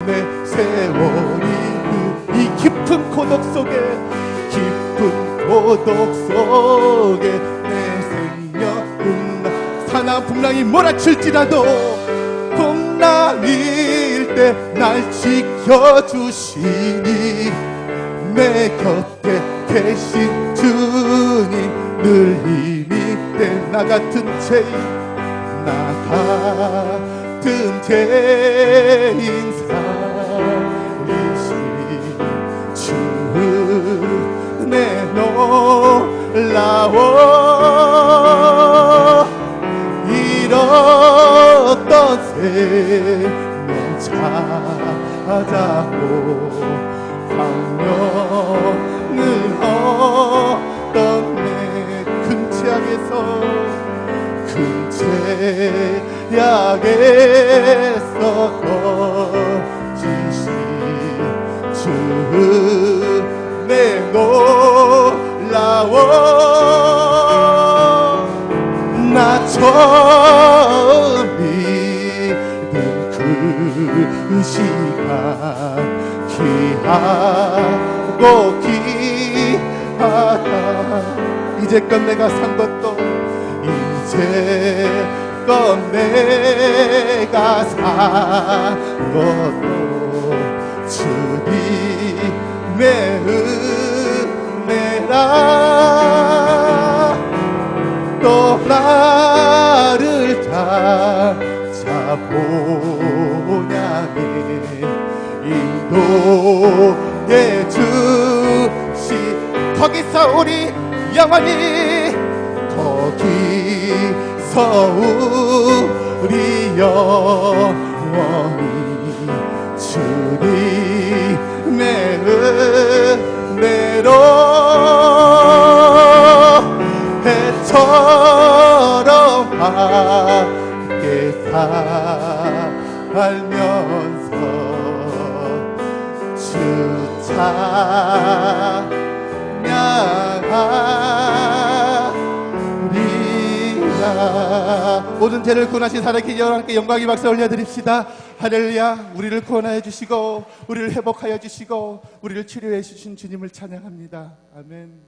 내 세월이 이 깊은 고독 속에 깊은 고독 속에 내 생명은 사나 풍랑이 몰아칠지라도 풍랑일 때 날 지켜주시니 내 곁에 계신 주님 늘 힘이 돼 나 같은 죄인 나 같은 죄인 살리신 주 은혜 놀라워 잃었던 생명 찾아고 광명을 걷던 내 큰 죄악에서 큰 죄악에서 거지신 주 은혜 놀라워 나 처음 믿은 그 시간 귀하고 귀하다 이제껏 내가 산 것도 이제껏 내가 산 것도 주님의 은혜라 또 나를 찾아보냐니 인도해 주시 거기서 우리 영원히 거기서 우리 영원히 주님의 은혜로 해처럼 함께 살면서 주 찬양하리라 모든 죄를 구원하신 살아계신 여러분께 영광의 박수 올려드립시다. 할렐루야. 우리를 구원하여 주시고 우리를 회복하여 주시고 우리를 치료해 주신 주님을 찬양합니다. 아멘.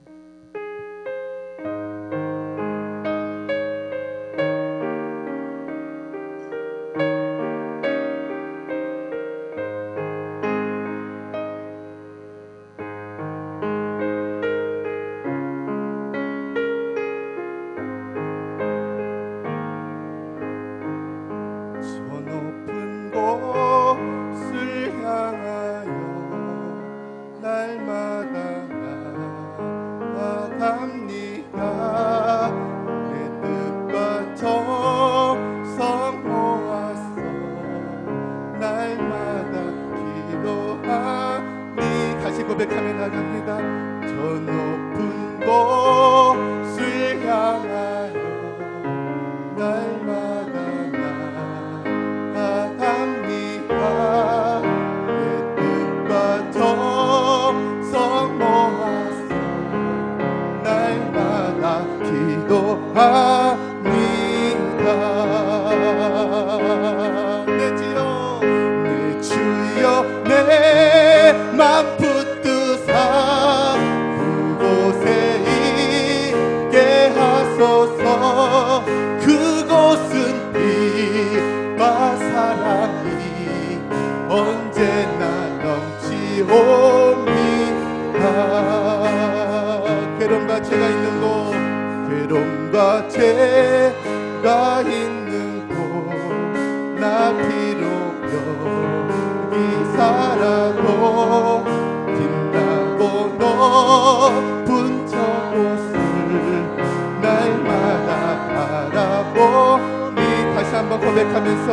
고백하며 나갑니다. 저 높은 곳을 향하여 날마다 나아갑니다. 내 뜻과 정성 모아서 날마다 기도합니다. 내 주여 내 맘 붙드사 그곳에 있게 하소서. 그곳은 빛과 사랑이 언제나 넘치옵니다. 괴로움과 죄가 있는 곳, 괴로움과 죄가 있는 곳, 나 비록 여기 살아도 빛나고 높은 저곳을 날마다 바라보니. 다시 한번 고백하면서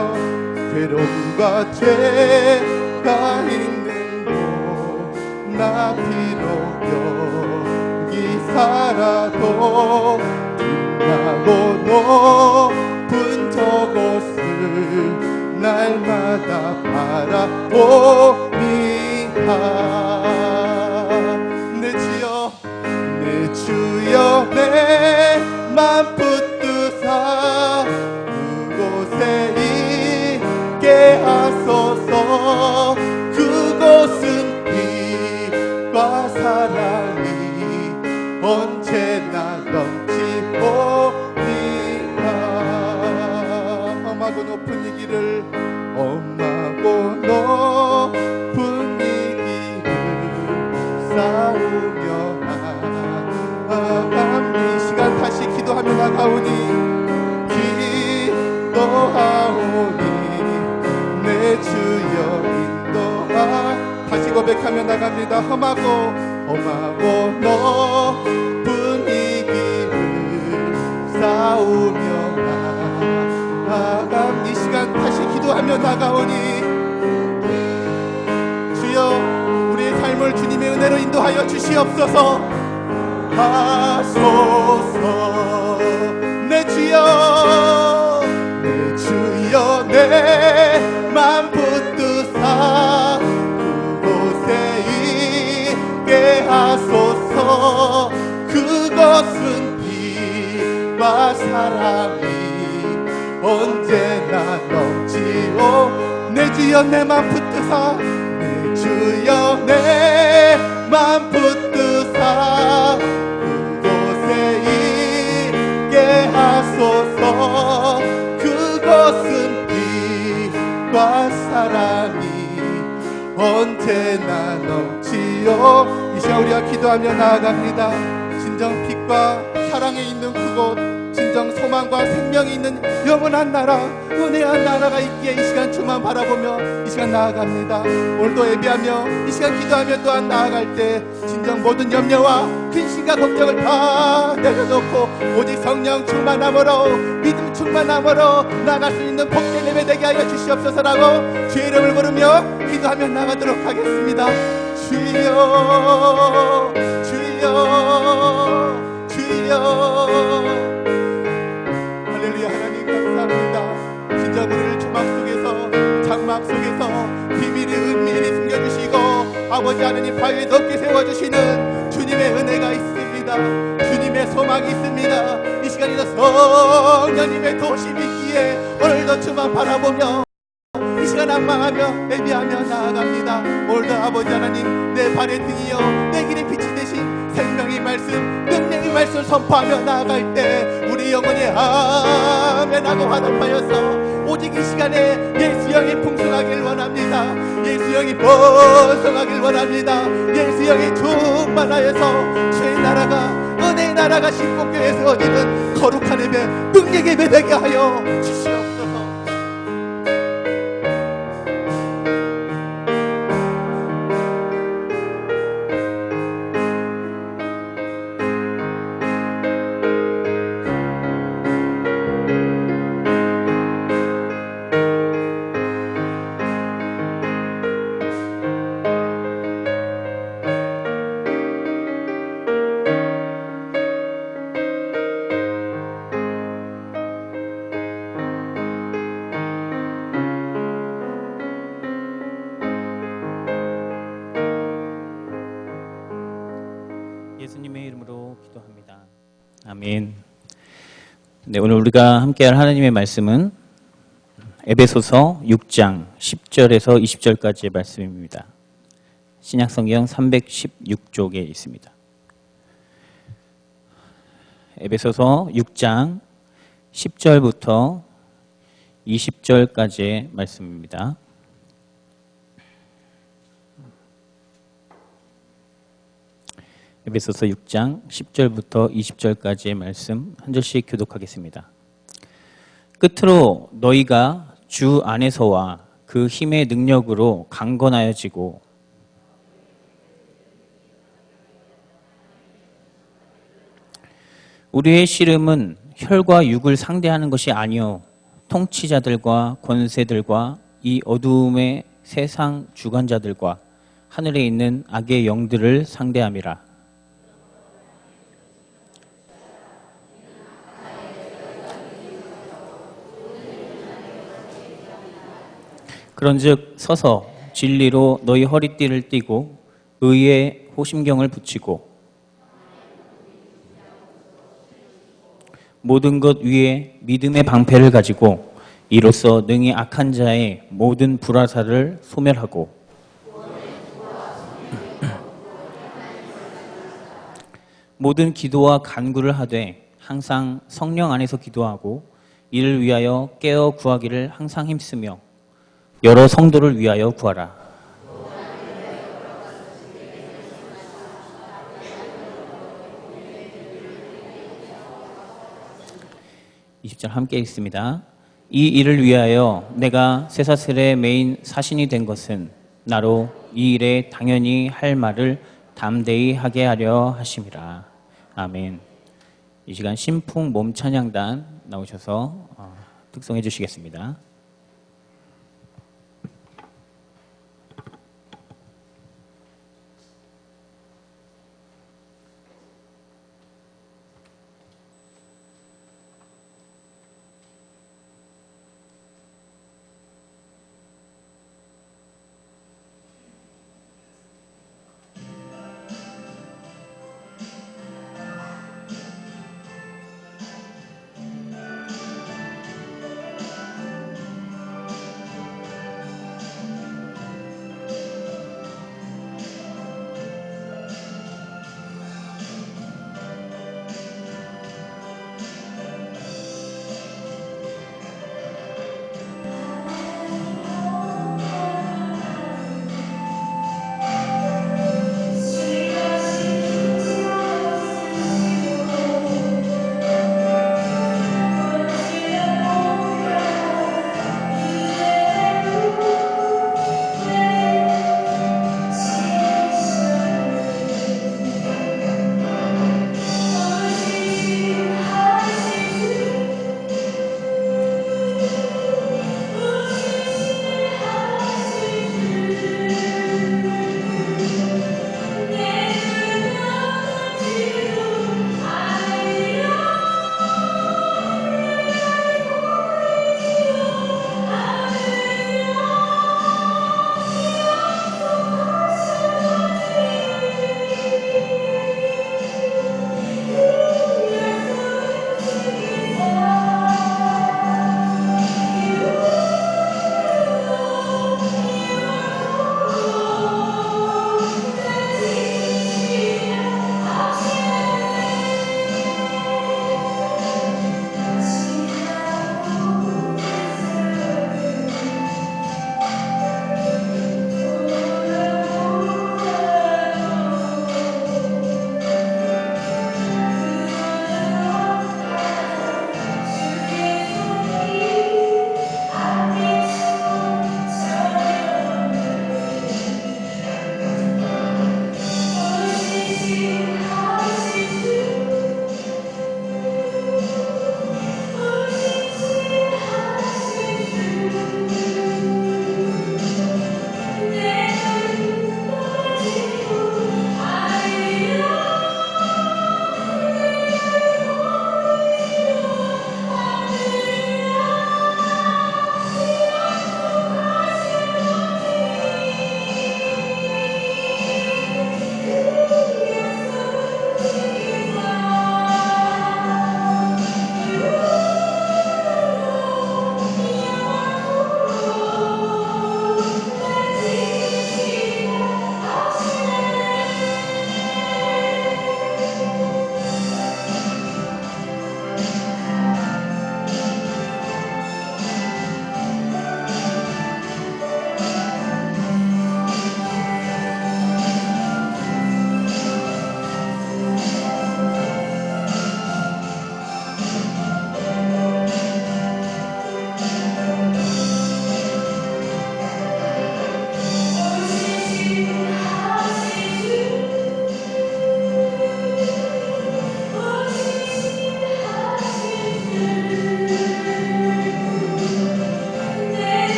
괴로움과 죄가 있는 곳, 나 비록 여기 살아도 빛나고 높은 저곳을 날마다 바라봅니다. 내 주여 내 맘 붙드사 그곳에 있게 하소서. 고백하며 나갑니다. 험하고 높은 이 길을 싸우며 나아감. 이 시간 다시 기도하며 나가오니 주여 우리의 삶을 주님의 은혜로 인도하여 주시옵소서. 하소서. 내 주여 내 맘 붙드사 그곳에 있게 하소서. 그것은 빛과 사랑이 언제나 넘치오. 내 주여 내 맘 붙드사 내 주여 내 맘 붙드사 그곳에 있게 하소서. 그것은 빛과 사랑이 언제나 넘치오. 이 시간 우리가 기도하며 나아갑니다. 진정 빛과 사랑에 있는 그곳, 진정 소망과 생명이 있는 영원한 나라, 은혜한 나라가 있기에 이 시간 주만 바라보며 이 시간 나아갑니다. 오늘도 예배하며 이 시간 기도하며 또한 나아갈 때 진정 모든 염려와 근심과 걱정을 다 내려놓고 오직 성령 충만함으로, 믿음 충만함으로 나아갈 수 있는 복된 예배 되게 하여 주시옵소서라고 주의 이름을 부르며 기도하며 나가도록 하겠습니다. 주여 주여 주여. 할렐루야. 하나님 감사합니다. 진짜 우리를 조막 속에서, 장막 속에서 비밀이 은밀히 숨겨주시고 아버지 하나님 바위에 높게 세워주시는 주님의 은혜가 있습니다. 주님의 소망이 있습니다. 이 시간에도 성령님의 도심이 있기에 오늘도 주만 바라보며 이 시간 안망하며 예배하며 나아갑니다. 오늘도 아버지 하나님 내 발의 등이여 내 길의 빛이 되신 생명의 말씀, 능력의 말씀을 선포하며 나아갈 때 우리 영혼이 아멘하고 화답하여서 오직 이 시간에 예수 영이 풍성하길 원합니다. 예수 영이 번성하길 원합니다. 예수 영이 충만하여서 주의 나라가, 은혜의 나라가 신봉교회에 세워지는 거룩한 예배, 능력 예배 되게 하여 주시옵소서. 예수님의 이름으로 기도합니다. 아멘. 네, 오늘 우리가 함께할 하나님의 말씀은 에베소서 6장 10절에서 20절까지의 말씀입니다. 신약성경 316쪽에 있습니다. 에베소서 6장 10절부터 20절까지의 말씀입니다. 에베소서 6장 10절부터 20절까지의 말씀 한 절씩 교독하겠습니다. 끝으로 너희가 주 안에서와 그 힘의 능력으로 강건하여지고 우리의 씨름은 혈과 육을 상대하는 것이 아니요 통치자들과 권세들과 이 어두움의 세상 주관자들과 하늘에 있는 악의 영들을 상대함이라. 그런즉 서서 진리로 너희 허리띠를 띠고 의의 호심경을 붙이고 모든 것 위에 믿음의 방패를 가지고 이로써 능히 악한 자의 모든 불화살을 소멸하고 모든 기도와 간구를 하되 항상 성령 안에서 기도하고 이를 위하여 깨어 구하기를 항상 힘쓰며 여러 성도를 위하여 구하라. 20절 함께 읽습니다. 이 일을 위하여 내가 쇠사슬에 매인 사신이 된 것은 나로 이 일에 당연히 할 말을 담대히 하게 하려 하심이라. 아멘. 이 시간 신풍 몸 찬양단 나오셔서 특송해 주시겠습니다.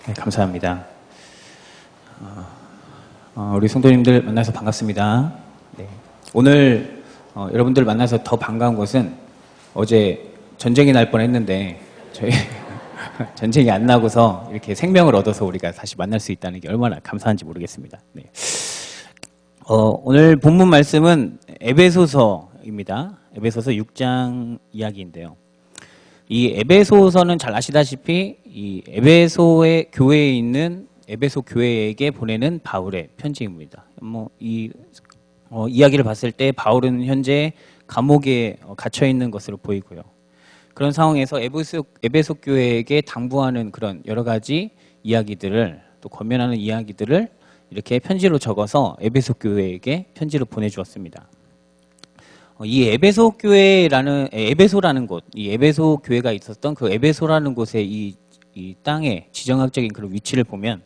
네, 감사합니다. 우리 성도님들 만나서 반갑습니다. 네. 오늘 여러분들 만나서 더 반가운 것은 어제 전쟁이 날 뻔했는데 저희 전쟁이 안 나고서 이렇게 생명을 얻어서 우리가 다시 만날 수 있다는 게 얼마나 감사한지 모르겠습니다. 네. 오늘 본문 말씀은 에베소서입니다. 에베소서 6장 이야기인데요. 이 에베소서는 잘 아시다시피 이 에베소의 교회에 있는 에베소 교회에게 보내는 바울의 편지입니다. 이야기를 봤을 때 바울은 현재 감옥에 갇혀 있는 것으로 보이고요. 그런 상황에서 에베소 교회에게 당부하는 그런 여러 가지 이야기들을 또 권면하는 이야기들을 이렇게 편지로 적어서 에베소 교회에게 편지로 보내주었습니다. 이 에베소라는 곳, 이 에베소 교회가 있었던 그 에베소라는 곳의 이 땅의 지정학적인 그런 위치를 보면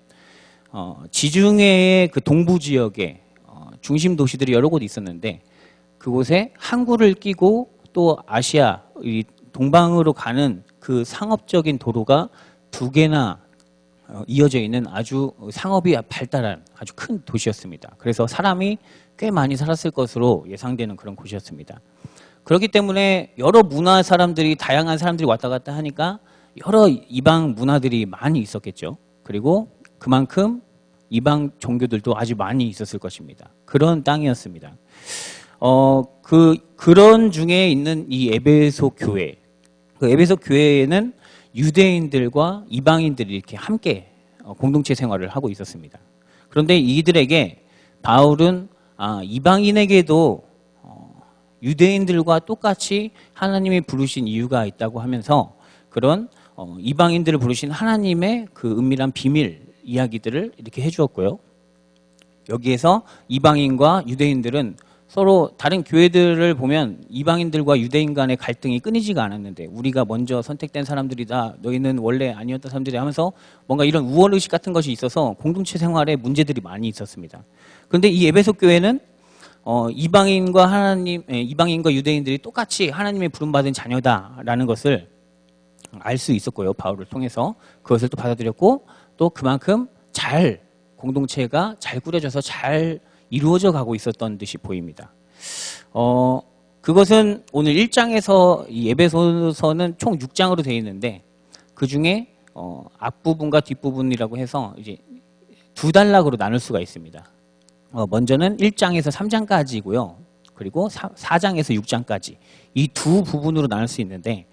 지중해의 그 동부 지역에 중심 도시들이 여러 곳 있었는데 그곳에 항구를 끼고 또 아시아 이 동방으로 가는 그 상업적인 도로가 두 개나 이어져 있는 아주 상업이 발달한 아주 큰 도시였습니다. 그래서 사람이 꽤 많이 살았을 것으로 예상되는 그런 곳이었습니다. 그렇기 때문에 여러 문화 사람들이 다양한 사람들이 왔다 갔다 하니까 여러 이방 문화들이 많이 있었겠죠. 그리고 그만큼 이방 종교들도 아주 많이 있었을 것입니다. 그런 땅이었습니다. 그런 중에 있는 이 에베소 교회, 그 에베소 교회에는 유대인들과 이방인들이 이렇게 함께 공동체 생활을 하고 있었습니다. 그런데 이들에게 바울은 이방인에게도 유대인들과 똑같이 하나님이 부르신 이유가 있다고 하면서 그런 이방인들을 부르신 하나님의 그 은밀한 비밀 이야기들을 이렇게 해주었고요. 여기에서 이방인과 유대인들은 서로 다른 교회들을 보면 이방인들과 유대인 간의 갈등이 끊이지가 않았는데 우리가 먼저 선택된 사람들이다, 너희는 원래 아니었던 사람들이 하면서 뭔가 이런 우월의식 같은 것이 있어서 공동체 생활에 문제들이 많이 있었습니다. 그런데 이 에베소 교회는 이방인과 유대인들이 똑같이 하나님의 부름받은 자녀다라는 것을 알 수 있었고요. 바울을 통해서 그것을 또 받아들였고 또 그만큼 잘 공동체가 잘 꾸려져서 잘 이루어져 가고 있었던 듯이 보입니다. 그것은 오늘 1장에서 이 에베소서는 총 6장으로 되어 있는데 그 중에 앞부분과 뒷부분이라고 해서 이제 두 단락으로 나눌 수가 있습니다. 먼저는 1장에서 3장까지고요. 그리고 4장에서 6장까지 이 두 부분으로 나눌 수 있는데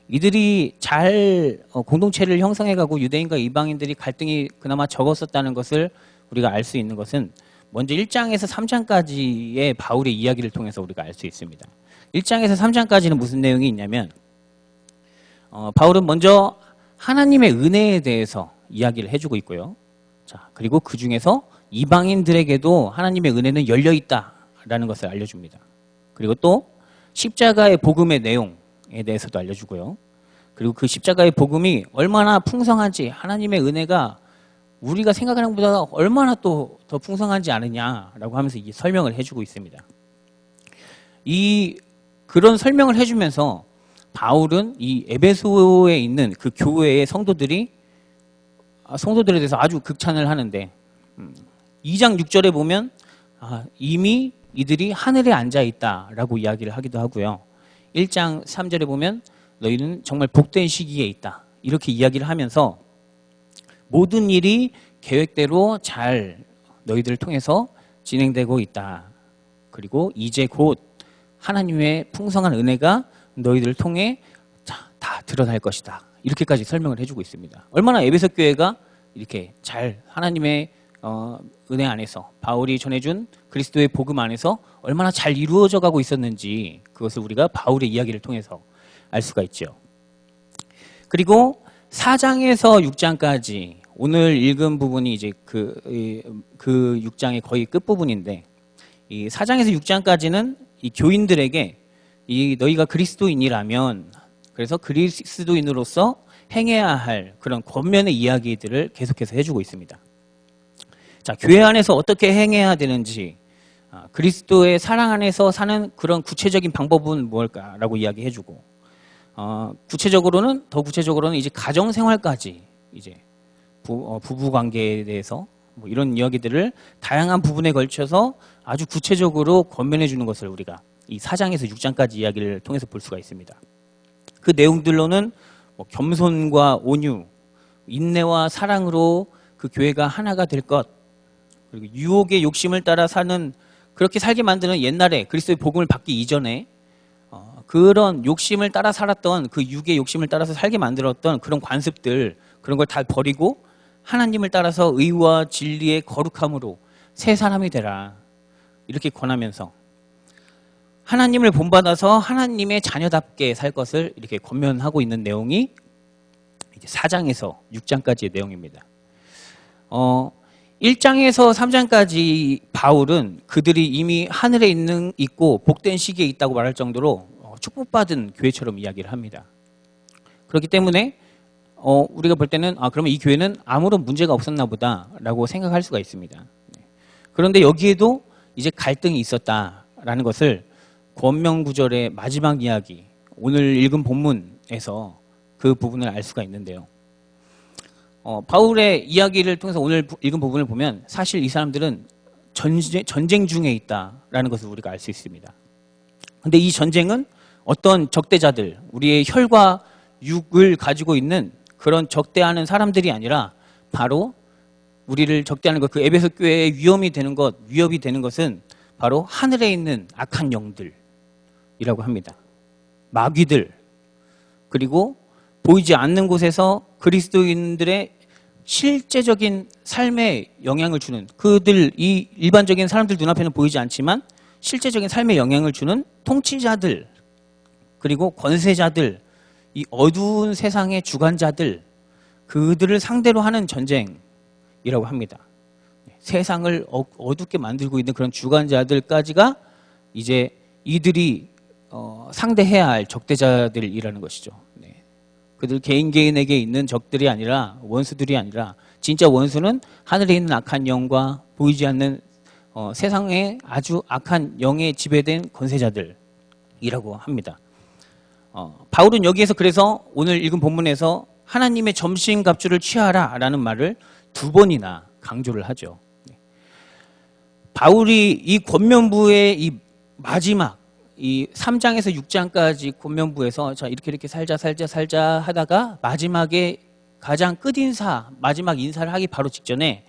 이들이 잘 공동체를 형성해가고 유대인과 이방인들이 갈등이 그나마 적었었다는 것을 우리가 알 수 있는 것은 먼저 1장에서 3장까지의 바울의 이야기를 통해서 우리가 알 수 있습니다. 1장에서 3장까지는 무슨 내용이 있냐면 바울은 먼저 하나님의 은혜에 대해서 이야기를 해주고 있고요. 자, 그리고 그 중에서 이방인들에게도 하나님의 은혜는 열려있다라는 것을 알려줍니다. 그리고 또 십자가의 복음의 내용에 대해서도 알려주고요. 그리고 그 십자가의 복음이 얼마나 풍성한지 하나님의 은혜가 우리가 생각하는 것보다 얼마나 또 더 풍성한지 아느냐라고 하면서 이게 설명을 해주고 있습니다. 그런 설명을 해주면서 바울은 이 에베소에 있는 그 교회의 성도들에 대해서 아주 극찬을 하는데 2장 6절에 보면 이미 이들이 하늘에 앉아 있다라고 이야기를 하기도 하고요. 1장 3절에 보면 너희는 정말 복된 시기에 있다 이렇게 이야기를 하면서 모든 일이 계획대로 잘 너희들을 통해서 진행되고 있다. 그리고 이제 곧 하나님의 풍성한 은혜가 너희들을 통해 다 드러날 것이다. 이렇게까지 설명을 해주고 있습니다. 얼마나 에베소 교회가 이렇게 잘 하나님의 은혜 안에서 바울이 전해준 그리스도의 복음 안에서 얼마나 잘 이루어져 가고 있었는지 그것을 우리가 바울의 이야기를 통해서 알 수가 있죠. 그리고 4장에서 6장까지 오늘 읽은 부분이 이제 그 6장의 거의 끝부분인데 이 4장에서 6장까지는 이 교인들에게 너희가 그리스도인이라면 그래서 그리스도인으로서 행해야 할 그런 권면의 이야기들을 계속해서 해주고 있습니다. 자, 교회 안에서 어떻게 행해야 되는지 그리스도의 사랑 안에서 사는 그런 구체적인 방법은 무엇일까라고 이야기해주고 더 구체적으로는 이제 가정 생활까지 이제 부부 관계에 대해서 뭐 이런 이야기들을 다양한 부분에 걸쳐서 아주 구체적으로 권면해 주는 것을 우리가 이 4장에서 6장까지 이야기를 통해서 볼 수가 있습니다. 그 내용들로는 뭐 겸손과 온유, 인내와 사랑으로 그 교회가 하나가 될 것, 그리고 유혹의 욕심을 따라 사는, 그렇게 살게 만드는 옛날에 그리스도의 복음을 받기 이전에 그런 욕심을 따라 살았던, 그 육의 욕심을 따라서 살게 만들었던 그런 관습들, 그런 걸 다 버리고 하나님을 따라서 의와 진리의 거룩함으로 새 사람이 되라, 이렇게 권하면서 하나님을 본받아서 하나님의 자녀답게 살 것을 이렇게 권면하고 있는 내용이 이제 4장에서 6장까지의 내용입니다. 1장에서 3장까지 바울은 그들이 이미 하늘에 있고 복된 시기에 있다고 말할 정도로 축복받은 교회처럼 이야기를 합니다. 그렇기 때문에 우리가 볼 때는 그러면 이 교회는 아무런 문제가 없었나 보다라고 생각할 수가 있습니다. 그런데 여기에도 이제 갈등이 있었다라는 것을 권명구절의 마지막 이야기, 오늘 읽은 본문에서 그 부분을 알 수가 있는데요. 바울의 이야기를 통해서 오늘 읽은 부분을 보면 사실 이 사람들은 전쟁 중에 있다라는 것을 우리가 알 수 있습니다. 근데 이 전쟁은 어떤 적대자들, 우리의 혈과 육을 가지고 있는 그런 적대하는 사람들이 아니라 바로 우리를 적대하는 것, 그 에베소 교회의 위협이 되는 것은 바로 하늘에 있는 악한 영들이라고 합니다. 마귀들, 그리고 보이지 않는 곳에서 그리스도인들의 실제적인 삶에 영향을 주는, 이 일반적인 사람들 눈앞에는 보이지 않지만 실제적인 삶에 영향을 주는 통치자들, 그리고 권세자들, 이 어두운 세상의 주관자들, 그들을 상대로 하는 전쟁이라고 합니다. 세상을 어둡게 만들고 있는 그런 주관자들까지가 이제 이들이 상대해야 할 적대자들이라는 것이죠. 그들 개인에게 있는 적들이 아니라, 원수들이 아니라 진짜 원수는 하늘에 있는 악한 영과 보이지 않는 세상의 아주 악한 영에 지배된 권세자들이라고 합니다. 바울은 여기에서 그래서 오늘 읽은 본문에서 하나님의 점심갑주를 취하라 라는 말을 2번이나 강조를 하죠. 바울이 이 권면부의 이 마지막, 이 3장에서 6장까지 권면부에서 자, 이렇게 살자 하다가 마지막에 가장 끝인사, 마지막 인사를 하기 바로 직전에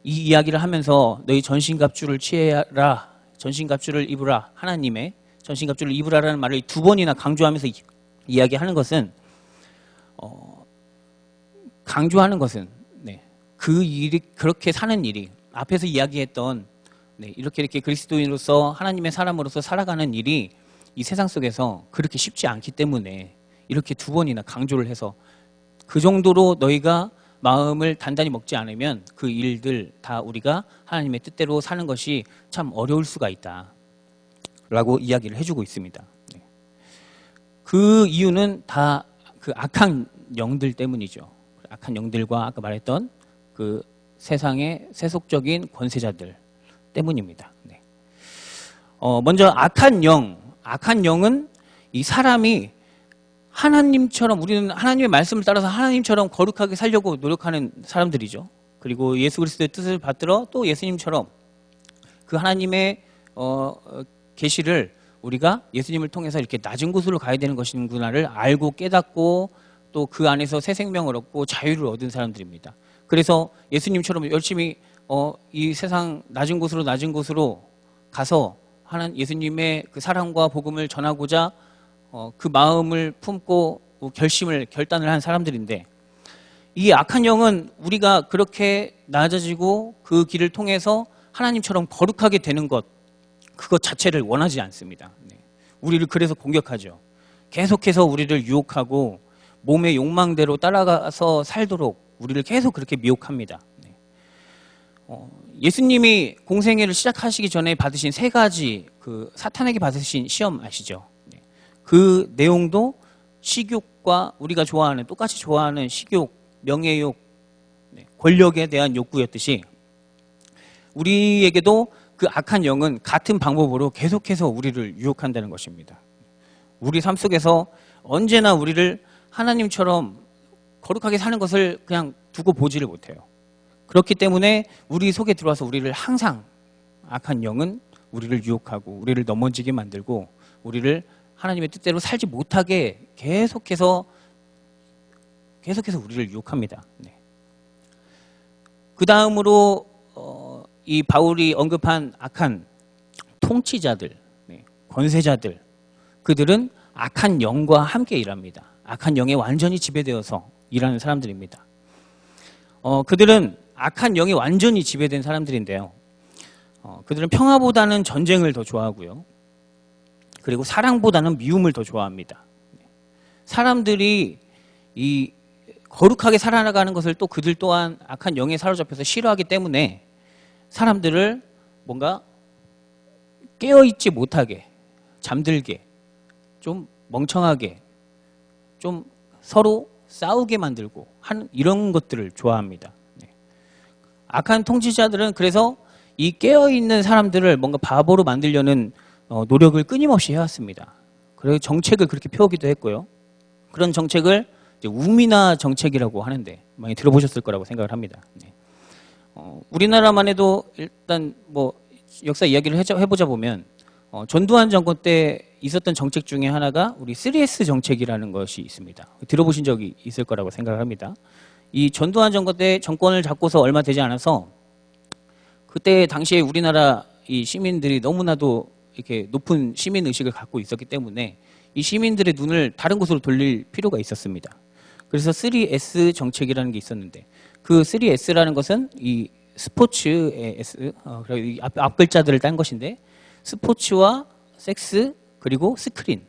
이 이야기를 하면서 너희 전신갑주를 취해라, 전신갑주를 입으라, 하나님의 전신갑주를 입으라라는 말을 2번이나 강조하면서 이야기하는 것은 그 일이, 그렇게 사는 일이, 앞에서 이야기했던 이렇게 그리스도인으로서 하나님의 사람으로서 살아가는 일이 이 세상 속에서 그렇게 쉽지 않기 때문에 이렇게 2번이나 강조를 해서, 그 정도로 너희가 마음을 단단히 먹지 않으면 그 일들 다 우리가 하나님의 뜻대로 사는 것이 참 어려울 수가 있다 라고 이야기를 해주고 있습니다. 그 이유는 다 그 악한 영들 때문이죠. 악한 영들과 아까 말했던 그 세상의 세속적인 권세자들 때문입니다. 먼저 악한 영은 이 사람이 하나님처럼, 우리는 하나님의 말씀을 따라서 하나님처럼 거룩하게 살려고 노력하는 사람들이죠. 그리고 예수 그리스도의 뜻을 받들어 또 예수님처럼 그 하나님의 계시를 우리가 예수님을 통해서 이렇게 낮은 곳으로 가야 되는 것이구나를 알고 깨닫고 또 그 안에서 새 생명을 얻고 자유를 얻은 사람들입니다. 그래서 예수님처럼 열심히 이 세상 낮은 곳으로 가서 예수님의 그 사랑과 복음을 전하고자 그 마음을 품고 결단을 한 사람들인데, 이 악한 영은 우리가 그렇게 낮아지고 그 길을 통해서 하나님처럼 거룩하게 되는 것, 그것 자체를 원하지 않습니다. 우리를 그래서 공격하죠. 계속해서 우리를 유혹하고 몸의 욕망대로 따라가서 살도록 우리를 계속 그렇게 미혹합니다. 예수님이 공생애를 시작하시기 전에 받으신 3가지 그 사탄에게 받으신 시험 아시죠? 그 내용도 식욕과 우리가 똑같이 좋아하는 식욕, 명예욕, 권력에 대한 욕구였듯이 우리에게도 그 악한 영은 같은 방법으로 계속해서 우리를 유혹한다는 것입니다. 우리 삶 속에서 언제나 우리를 하나님처럼 거룩하게 사는 것을 그냥 두고 보지를 못해요. 그렇기 때문에 우리 속에 들어와서 우리를 항상 악한 영은 우리를 유혹하고 우리를 넘어지게 만들고 우리를 하나님의 뜻대로 살지 못하게 계속해서 계속해서 우리를 유혹합니다. 네. 그 다음으로 이 바울이 언급한 악한 통치자들, 네, 권세자들, 그들은 악한 영과 함께 일합니다. 악한 영에 완전히 지배되어서 일하는 사람들입니다. 그들은 악한 영에 완전히 지배된 사람들인데요. 그들은 평화보다는 전쟁을 더 좋아하고요. 그리고 사랑보다는 미움을 더 좋아합니다. 사람들이 이 거룩하게 살아나가는 것을 또 그들 또한 악한 영에 사로잡혀서 싫어하기 때문에 사람들을 뭔가 깨어있지 못하게, 잠들게, 좀 멍청하게, 좀 서로 싸우게 만들고 하는 이런 것들을 좋아합니다. 악한 통치자들은 그래서 이 깨어있는 사람들을 뭔가 바보로 만들려는 노력을 끊임없이 해왔습니다. 그래서 정책을 그렇게 펴오기도 했고요. 그런 정책을 이제 우미나 정책이라고 하는데 많이 들어보셨을 거라고 생각을 합니다. 우리나라만 해도 일단 뭐 역사 이야기를 해보자 보면 전두환 정권 때 있었던 정책 중에 하나가 우리 3S 정책이라는 것이 있습니다. 들어보신 적이 있을 거라고 생각을 합니다. 이 전두환 정권 때 정권을 잡고서 얼마 되지 않아서 그때 당시에 우리나라 이 시민들이 너무나도 이렇게 높은 시민 의식을 갖고 있었기 때문에 이 시민들의 눈을 다른 곳으로 돌릴 필요가 있었습니다. 그래서 3S 정책이라는 게 있었는데 그 3S라는 것은 이 스포츠의 S, 이 앞 글자들을 딴 것인데 스포츠와 섹스 그리고 스크린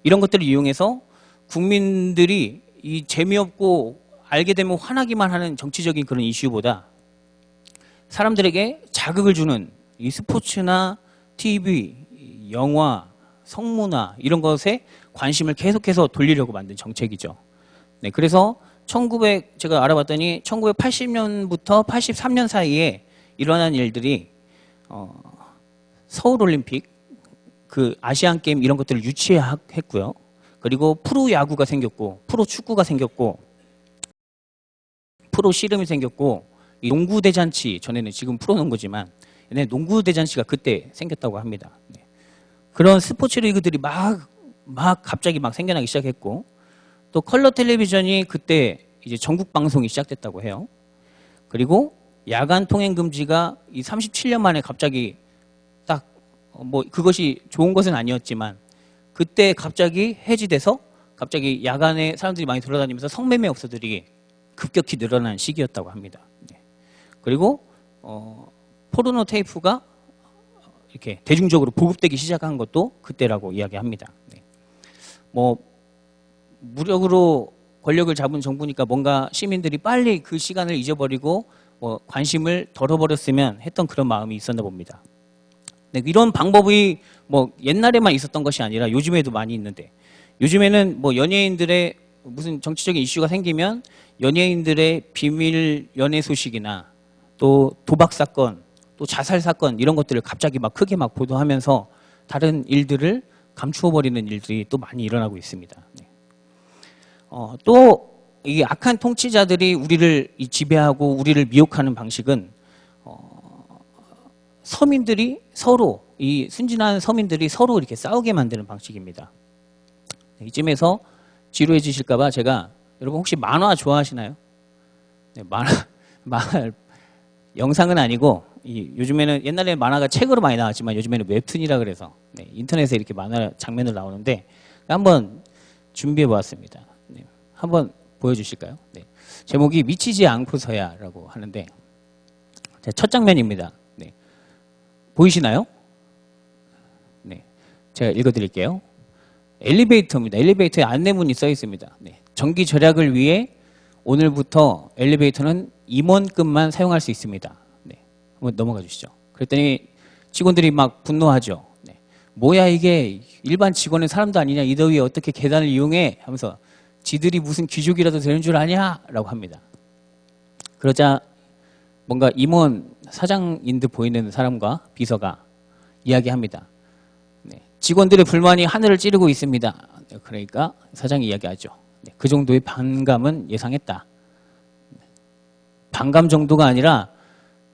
이런 것들을 이용해서 국민들이 이 재미없고 알게 되면 화나기만 하는 정치적인 그런 이슈보다 사람들에게 자극을 주는 이 스포츠나 TV, 영화, 성문화 이런 것에 관심을 계속해서 돌리려고 만든 정책이죠. 네, 그래서 제가 알아봤더니 1980년부터 83년 사이에 일어난 일들이 서울올림픽, 그 아시안게임 이런 것들을 유치했고요. 그리고 프로야구가 생겼고 프로축구가 생겼고 프로씨름이 생겼고 이 농구대잔치, 전에는 지금 프로농구지만 옛날에 농구대잔치가 그때 생겼다고 합니다. 네. 그런 스포츠 리그들이 막 갑자기 막 생겨나기 시작했고 또 컬러 텔레비전이 그때 이제 전국 방송이 시작됐다고 해요. 그리고 야간 통행 금지가 이 37년 만에 갑자기 딱 뭐 그것이 좋은 것은 아니었지만 그때 갑자기 해지돼서 갑자기 야간에 사람들이 많이 돌아다니면서 성매매 업소들이 급격히 늘어난 시기였다고 합니다. 네. 그리고 포르노 테이프가 이렇게 대중적으로 보급되기 시작한 것도 그때라고 이야기합니다. 네. 뭐 무력으로 권력을 잡은 정부니까 뭔가 시민들이 빨리 그 시간을 잊어버리고 뭐 관심을 덜어버렸으면 했던 그런 마음이 있었나 봅니다. 네, 이런 방법이 뭐 옛날에만 있었던 것이 아니라 요즘에도 많이 있는데 요즘에는 뭐 연예인들의 무슨 정치적인 이슈가 생기면 연예인들의 비밀 연애 소식이나 또 도박 사건, 또 자살 사건 이런 것들을 갑자기 막 크게 막 보도하면서 다른 일들을 감추어 버리는 일들이 또 많이 일어나고 있습니다. 네. 또 이 악한 통치자들이 우리를 지배하고 우리를 미혹하는 방식은 서민들이 서로 이 순진한 서민들이 서로 이렇게 싸우게 만드는 방식입니다. 네, 이쯤에서 지루해지실까봐 제가 여러분 혹시 만화 좋아하시나요? 네, 만화 영상은 아니고 요즘에는 옛날에 만화가 책으로 많이 나왔지만 요즘에는 웹툰이라 그래서 네, 인터넷에 이렇게 만화 장면으로 나오는데 한번 준비해 보았습니다. 네, 한번 보여주실까요? 네, 제목이 미치지 않고서야라고 하는데 첫 장면입니다. 네, 보이시나요? 네, 제가 읽어드릴게요. 엘리베이터입니다. 엘리베이터에 안내문이 써 있습니다. 네, 전기 절약을 위해 오늘부터 엘리베이터는 임원급만 사용할 수 있습니다. 네, 한번 넘어가 주시죠. 그랬더니 직원들이 막 분노하죠. 네, 뭐야 이게 일반 직원은 사람도 아니냐 이 더위에 어떻게 계단을 이용해 하면서 지들이 무슨 귀족이라도 되는 줄 아냐 라고 합니다. 그러자 뭔가 임원 사장인 듯 보이는 사람과 비서가 이야기합니다. 네, 직원들의 불만이 하늘을 찌르고 있습니다. 그러니까 사장이 이야기하죠. 네, 그 정도의 반감은 예상했다. 반감 정도가 아니라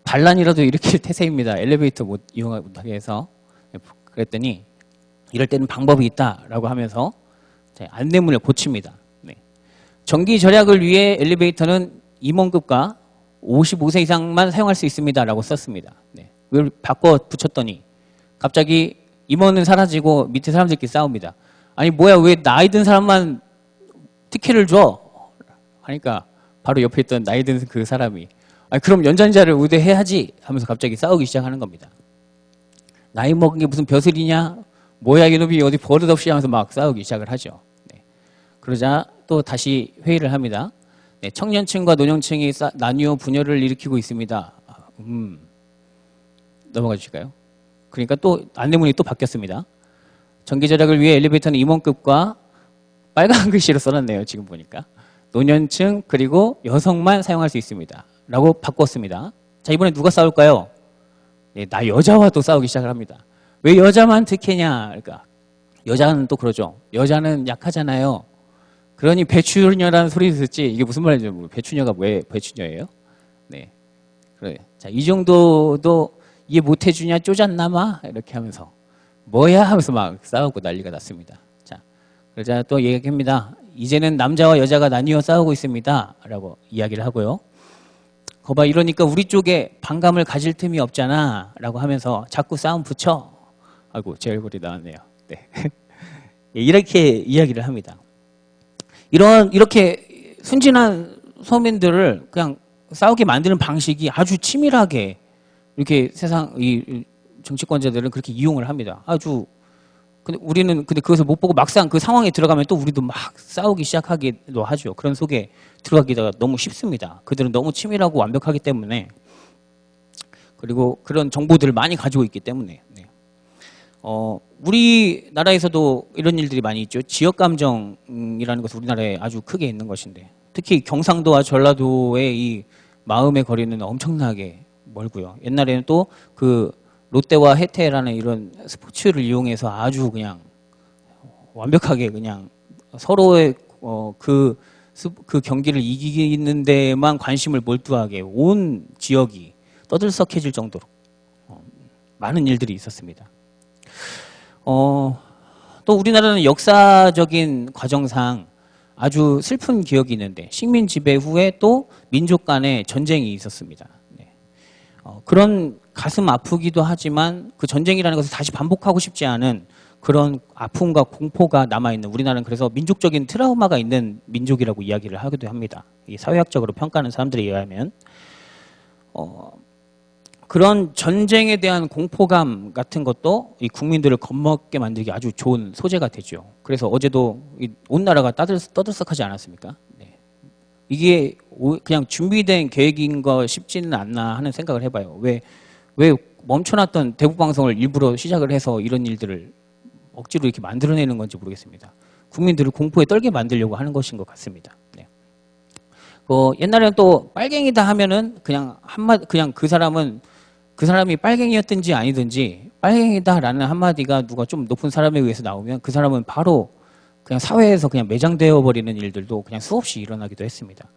반란이라도 일으킬 태세입니다. 엘리베이터 못 이용하게 해서. 그랬더니 이럴 때는 방법이 있다라고 하면서 안내문을 고칩니다. 네. 전기 절약을 위해 엘리베이터는 임원급과 55세 이상만 사용할 수 있습니다라고 썼습니다. 네. 이걸 바꿔 붙였더니 갑자기 임원은 사라지고 밑에 사람들끼리 싸웁니다. 아니 뭐야 왜 나이 든 사람만 티켓을 줘? 하니까 바로 옆에 있던 나이 든 그 사람이 아니 그럼 연장자를 우대해야지 하면서 갑자기 싸우기 시작하는 겁니다. 나이 먹은 게 무슨 벼슬이냐? 뭐야 이놈이 어디 버릇없이 하면서 막 싸우기 시작을 하죠. 네. 그러자 또 다시 회의를 합니다. 네, 청년층과 노년층이 나뉘어 분열을 일으키고 있습니다. 넘어가 주실까요? 그러니까 또 안내문이 또 바뀌었습니다. 전기 절약을 위해 엘리베이터는 임원급과 빨간 글씨로 써놨네요. 지금 보니까. 노년층 그리고 여성만 사용할 수 있습니다. 라고 바꿨습니다. 자 이번에 누가 싸울까요? 네, 나 여자와 또 싸우기 시작을 합니다. 왜 여자만 특혜냐? 그러니까 여자는 또 그러죠. 여자는 약하잖아요. 그러니 배추녀라는 소리 듣지 이게 무슨 말인지 배추녀가 왜 배추녀예요? 네, 그래. 자, 이 정도도 이해 못 해주냐 쪼잔남아 이렇게 하면서 뭐야 하면서 막 싸우고 난리가 났습니다. 자, 그러자 또 얘기합니다. 이제는 남자와 여자가 나뉘어 싸우고 있습니다.라고 이야기를 하고요. 거봐 이러니까 우리 쪽에 반감을 가질 틈이 없잖아.라고 하면서 자꾸 싸움 붙여. 아이고 제 얼굴이 나왔네요. 네, 이렇게 이야기를 합니다. 이렇게 순진한 서민들을 그냥 싸우게 만드는 방식이 아주 치밀하게 이렇게 세상 이 정치권자들은 그렇게 이용을 합니다. 아주 근데 그것을 못 보고 막상 그 상황에 들어가면 또 우리도 막 싸우기 시작하기도 하죠. 그런 속에 들어가기가 너무 쉽습니다. 그들은 너무 치밀하고 완벽하기 때문에 그리고 그런 정보들을 많이 가지고 있기 때문에. 네. 우리나라에서도 이런 일들이 많이 있죠. 지역 감정이라는 것은 우리나라에 아주 크게 있는 것인데 특히 경상도와 전라도의 이 마음의 거리는 엄청나게 멀고요. 옛날에는 또 그 롯데와 해태라는 이런 스포츠를 이용해서 아주 그냥 완벽하게 그냥 서로의 그 경기를 이기는 데만 관심을 몰두하게 온 지역이 떠들썩해질 정도로 많은 일들이 있었습니다. 또 우리나라는 역사적인 과정상 아주 슬픈 기억이 있는데 식민 지배 후에 또 민족 간의 전쟁이 있었습니다. 네. 그런 가슴 아프기도 하지만 그 전쟁이라는 것을 다시 반복하고 싶지 않은 그런 아픔과 공포가 남아있는 우리나라는 그래서 민족적인 트라우마가 있는 민족이라고 이야기를 하기도 합니다. 이 사회학적으로 평가하는 사람들에 의하면 그런 전쟁에 대한 공포감 같은 것도 이 국민들을 겁먹게 만들기 아주 좋은 소재가 되죠. 그래서 어제도 온 나라가 떠들썩하지 않았습니까? 네. 이게 그냥 준비된 계획인 거 쉽지는 않나 하는 생각을 해봐요. 왜 멈춰놨던 대북방송을 일부러 시작을 해서 이런 일들을 억지로 이렇게 만들어내는 건지 모르겠습니다. 국민들을 공포에 떨게 만들려고 하는 것인 것 같습니다. 네. 옛날에는 또 빨갱이다 하면은 그냥 그냥 그 사람이 빨갱이였든지 아니든지 빨갱이다라는 한마디가 누가 좀 높은 사람에 의해서 나오면 그 사람은 바로 그냥 사회에서 그냥 매장되어 버리는 일들도 그냥 수없이 일어나기도 했습니다.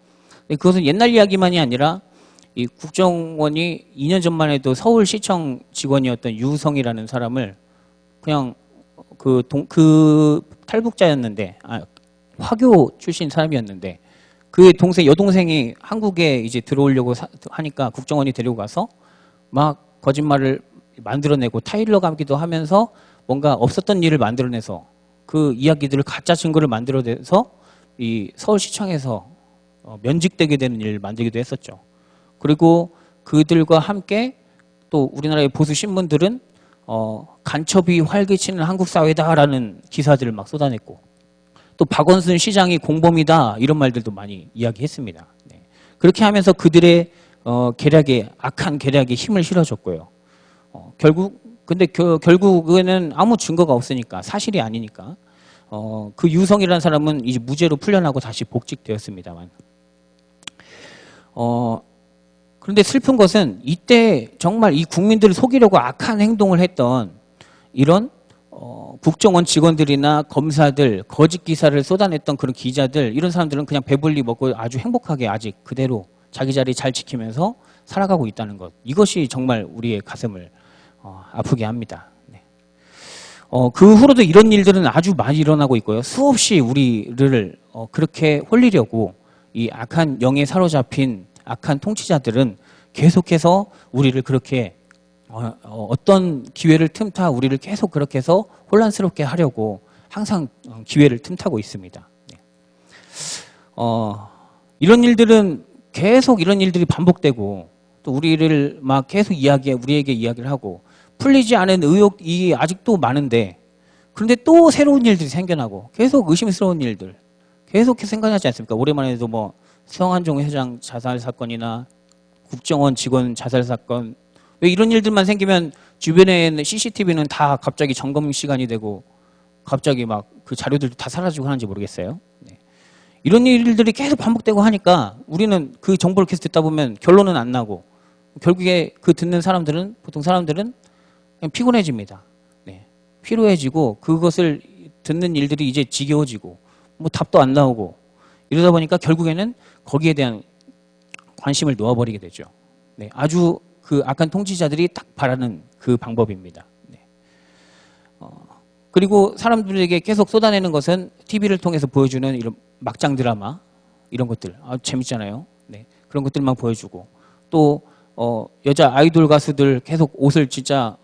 그것은 옛날 이야기만이 아니라 이 국정원이 2년 전만 해도 서울시청 직원이었던 유성이라는 사람을 그냥 그 탈북자였는데 화교 출신 사람이었는데 그의 여동생이 한국에 이제 들어오려고 하니까 국정원이 데리고 가서 막 거짓말을 만들어내고 타일러 감기도 하면서 뭔가 없었던 일을 만들어내서 그 이야기들을 가짜 증거를 만들어내서 이 서울시청에서 면직되게 되는 일을 만들기도 했었죠. 그리고 그들과 함께 또 우리나라의 보수 신문들은 간첩이 활개치는 한국 사회다라는 기사들을 막 쏟아냈고 또 박원순 시장이 공범이다 이런 말들도 많이 이야기했습니다. 네. 그렇게 하면서 그들의 악한 계략에 힘을 실어줬고요. 결국에는 아무 증거가 없으니까 사실이 아니니까 그 유성이라는 사람은 이제 무죄로 풀려나고 다시 복직되었습니다만. 그런데 슬픈 것은 이때 정말 이 국민들을 속이려고 악한 행동을 했던 이런 국정원 직원들이나 검사들, 거짓 기사를 쏟아냈던 그런 기자들 이런 사람들은 그냥 배불리 먹고 아주 행복하게 아직 그대로 자기 자리 잘 지키면서 살아가고 있다는 것. 이것이 정말 우리의 가슴을 아프게 합니다. 네. 그 후로도 이런 일들은 아주 많이 일어나고 있고요. 수없이 우리를 그렇게 홀리려고 이 악한 영에 사로잡힌 악한 통치자들은 계속해서 우리를 그렇게 어떤 기회를 틈타 우리를 계속 그렇게 해서 혼란스럽게 하려고 항상 기회를 틈타고 있습니다. 네. 이런 일들은 계속 이런 일들이 반복되고 또 우리를 막 계속 우리에게 이야기를 하고 풀리지 않은 의혹이 아직도 많은데 그런데 또 새로운 일들이 생겨나고 계속 의심스러운 일들 계속해서 생겨나지 않습니까? 오랜만에도 뭐 성한종 회장 자살 사건이나 국정원 직원 자살 사건 왜 이런 일들만 생기면 주변에 있는 CCTV는 다 갑자기 점검 시간이 되고 갑자기 막 그 자료들도 다 사라지고 하는지 모르겠어요. 네. 이런 일들이 계속 반복되고 하니까 우리는 그 정보를 계속 듣다 보면 결론은 안 나고 결국에 그 듣는 사람들은 보통 사람들은 그냥 피곤해집니다. 네. 피로해지고 그것을 듣는 일들이 이제 지겨워지고 뭐 답도 안 나오고 이러다 보니까 결국에는 거기에 대한 관심을 놓아버리게 되죠. 네. 아주 그 악한 통치자들이 딱 바라는 그 방법입니다. 네. 그리고 사람들에게 계속 쏟아내는 것은 TV를 통해서 보여주는 이런 막장 드라마 이런 것들 재밌잖아요. 네. 그런 것들만 보여주고 또 여자 아이돌 가수들 계속 옷을 진짜